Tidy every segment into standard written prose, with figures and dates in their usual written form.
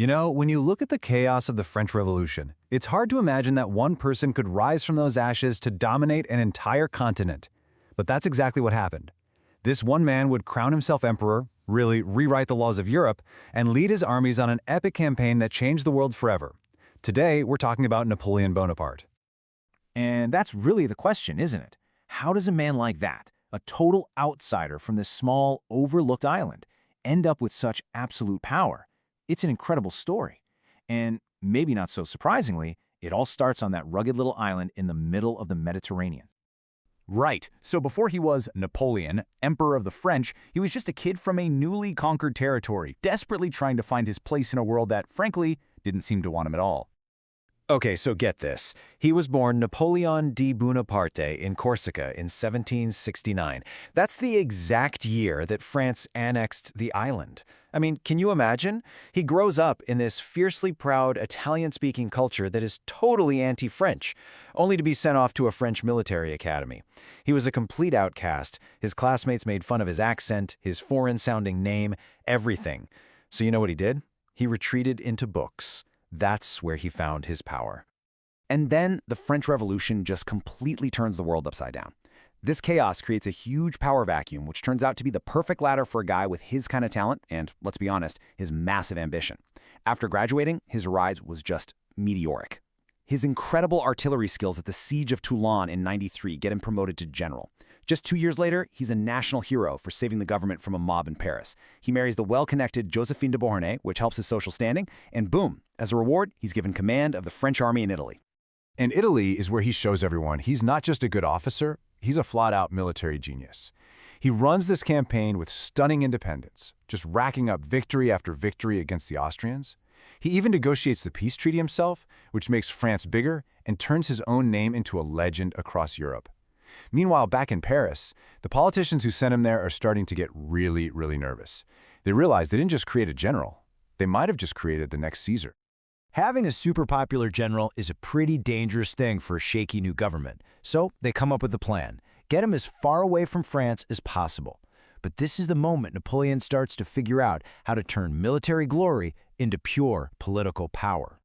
You know, when you look at the chaos of the French Revolution, it's hard to imagine that one person could rise from those ashes to dominate an entire continent. But that's exactly what happened. This one man would crown himself emperor, really rewrite the laws of Europe, and lead his armies on an epic campaign that changed the world forever. Today, we're talking about Napoleon Bonaparte. And that's really the question, isn't it? How does a man like that, a total outsider from this small, overlooked island, end up with such absolute power? It's an incredible story. And maybe not so surprisingly, it all starts on that rugged little island in the middle of the Mediterranean. Right. So before he was Napoleon, Emperor of the French, he was just a kid from a newly conquered territory, desperately trying to find his place in a world that, frankly, didn't seem to want him at all. Okay, so get this. He was born Napoleon Bonaparte in Corsica in 1769. That's the exact year that France annexed the island. I mean, can you imagine? He grows up in this fiercely proud Italian-speaking culture that is totally anti-French, only to be sent off to a French military academy. He was a complete outcast. His classmates made fun of his accent, his foreign-sounding name, everything. So you know what he did? He retreated into books. That's where he found his power. And then the French Revolution just completely turns the world upside down. This chaos creates a huge power vacuum, which turns out to be the perfect ladder for a guy with his kind of talent and, let's be honest, his massive ambition. After graduating, his rise was just meteoric. His incredible artillery skills at the Siege of Toulon in '93 get him promoted to general. Just 2 years later, he's a national hero for saving the government from a mob in Paris. He marries the well-connected Josephine de Beauharnais, which helps his social standing, and boom, as a reward, he's given command of the French army in Italy. And Italy is where he shows everyone he's not just a good officer, he's a flat-out military genius. He runs this campaign with stunning independence, just racking up victory after victory against the Austrians. He even negotiates the peace treaty himself, which makes France bigger and turns his own name into a legend across Europe. Meanwhile, back in Paris, the politicians who sent him there are starting to get really nervous. They realize they didn't just create a general. They might have just created the next Caesar. Having a super popular general is a pretty dangerous thing for a shaky new government, so they come up with a plan. Get him as far away from France as possible. But this is the moment Napoleon starts to figure out how to turn military glory into pure political power.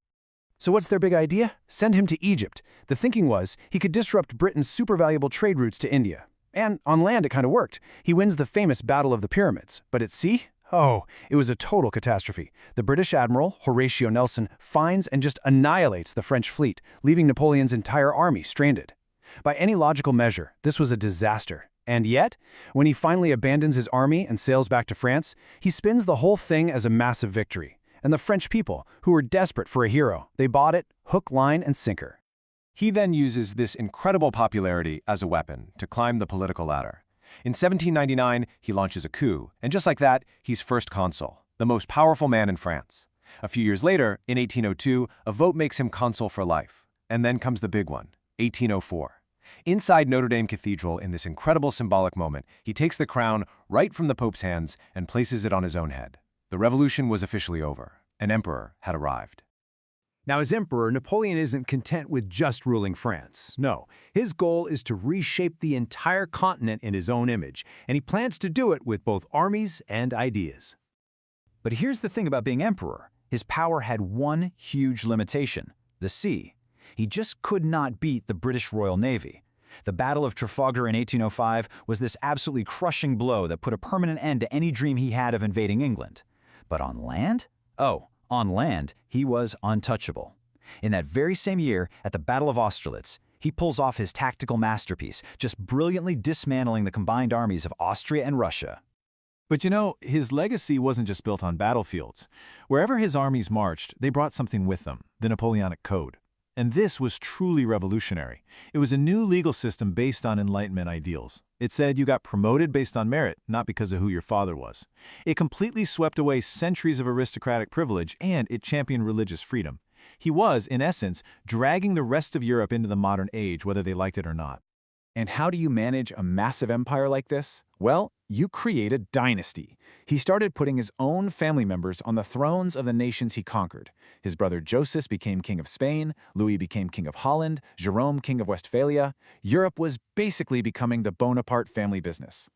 So what's their big idea? Send him to Egypt. The thinking was he could disrupt Britain's super valuable trade routes to India. And on land it kind of worked. He wins the famous Battle of the Pyramids. But at sea? Oh, it was a total catastrophe. The British admiral, Horatio Nelson, finds and just annihilates the French fleet, leaving Napoleon's entire army stranded. By any logical measure, this was a disaster. And yet, when he finally abandons his army and sails back to France, he spins the whole thing as a massive victory. And the French people, who were desperate for a hero, they bought it, hook, line, and sinker. He then uses this incredible popularity as a weapon to climb the political ladder. In 1799, he launches a coup, and just like that, he's first consul, the most powerful man in France. A few years later, in 1802, a vote makes him consul for life. And then comes the big one, 1804. Inside Notre Dame Cathedral, in this incredible symbolic moment, he takes the crown right from the Pope's hands and places it on his own head. The revolution was officially over. An emperor had arrived. Now, as emperor, Napoleon isn't content with just ruling France. No, his goal is to reshape the entire continent in his own image, and he plans to do it with both armies and ideas. But here's the thing about being emperor. His power had one huge limitation: the sea. He just could not beat the British Royal Navy. The Battle of Trafalgar in 1805 was this absolutely crushing blow that put a permanent end to any dream he had of invading England. But on land? Oh, on land, he was untouchable. In that very same year, at the Battle of Austerlitz, he pulls off his tactical masterpiece, just brilliantly dismantling the combined armies of Austria and Russia. But you know, his legacy wasn't just built on battlefields. Wherever his armies marched, they brought something with them, the Napoleonic Code. And this was truly revolutionary. It was a new legal system based on Enlightenment ideals. It said you got promoted based on merit, not because of who your father was. It completely swept away centuries of aristocratic privilege, and it championed religious freedom. He was, in essence, dragging the rest of Europe into the modern age, whether they liked it or not. And how do you manage a massive empire like this? Well, you create a dynasty. He started putting his own family members on the thrones of the nations he conquered. His brother Joseph became king of Spain, Louis became king of Holland, Jerome king of Westphalia. Europe was basically becoming the Bonaparte family business.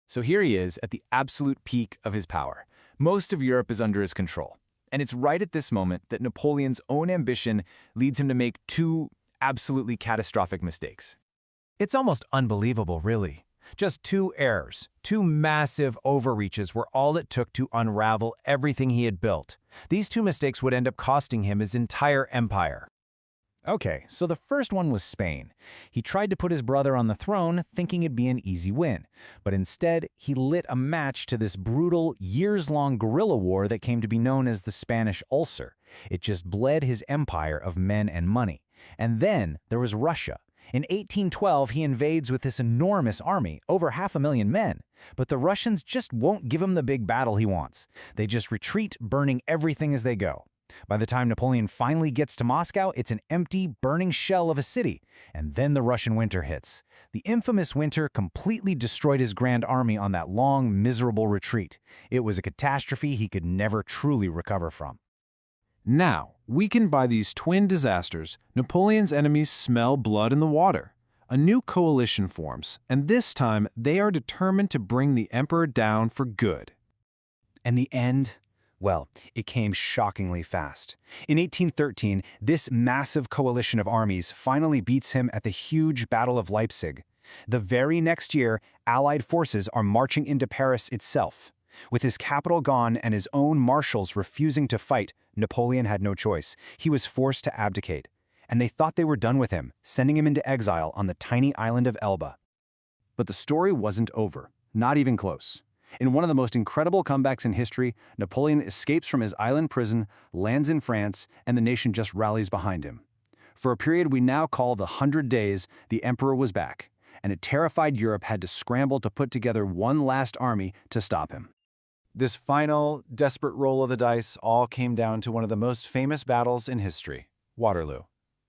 So here he is at the absolute peak of his power. Most of Europe is under his control. And it's right at this moment that Napoleon's own ambition leads him to make two absolutely catastrophic mistakes. It's almost unbelievable, really. Just two errors, two massive overreaches were all it took to unravel everything he had built. These two mistakes would end up costing him his entire empire. Okay, so the first one was Spain. He tried to put his brother on the throne, thinking it'd be an easy win. But instead, he lit a match to this brutal, years-long guerrilla war that came to be known as the Spanish Ulcer. It just bled his empire of men and money. And then there was Russia. In 1812, he invades with this enormous army, over 500,000 men. But the Russians just won't give him the big battle he wants. They just retreat, burning everything as they go. By the time Napoleon finally gets to Moscow, it's an empty, burning shell of a city. And then the Russian winter hits. The infamous winter completely destroyed his grand army on that long, miserable retreat. It was a catastrophe he could never truly recover from. Now, weakened by these twin disasters, Napoleon's enemies smell blood in the water. A new coalition forms, and this time they are determined to bring the emperor down for good. And the end? Well, it came shockingly fast. In 1813, this massive coalition of armies finally beats him at the huge Battle of Leipzig. The very next year, Allied forces are marching into Paris itself. With his capital gone and his own marshals refusing to fight, Napoleon had no choice. He was forced to abdicate. And they thought they were done with him, sending him into exile on the tiny island of Elba. But the story wasn't over, not even close. In one of the most incredible comebacks in history, Napoleon escapes from his island prison, lands in France, and the nation just rallies behind him. For a period we now call the 100 Days, the emperor was back, and a terrified Europe had to scramble to put together one last army to stop him. This final, desperate roll of the dice all came down to one of the most famous battles in history, Waterloo.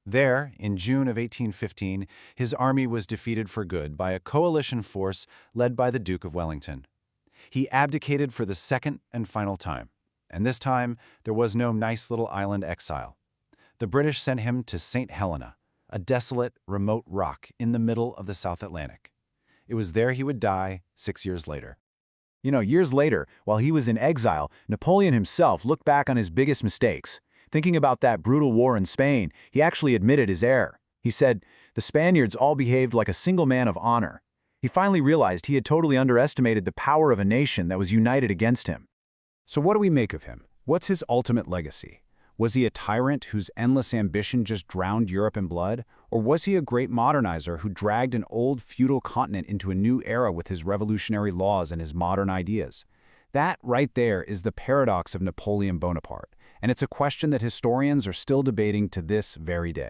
There, in June of 1815, his army was defeated for good by a coalition force led by the Duke of Wellington. He abdicated for the second and final time, and this time there was no nice little island exile. The British sent him to Saint Helena, a desolate, remote rock in the middle of the South Atlantic. It was there he would die 6 years later. Years later, while he was in exile, Napoleon himself looked back on his biggest mistakes. Thinking about that brutal war in Spain, he actually admitted his error. He said, "The Spaniards all behaved like a single man of honor." He finally realized he had totally underestimated the power of a nation that was united against him. So what do we make of him? What's his ultimate legacy? Was he a tyrant whose endless ambition just drowned Europe in blood? Or was he a great modernizer who dragged an old feudal continent into a new era with his revolutionary laws and his modern ideas? That right there is the paradox of Napoleon Bonaparte, and it's a question that historians are still debating to this very day.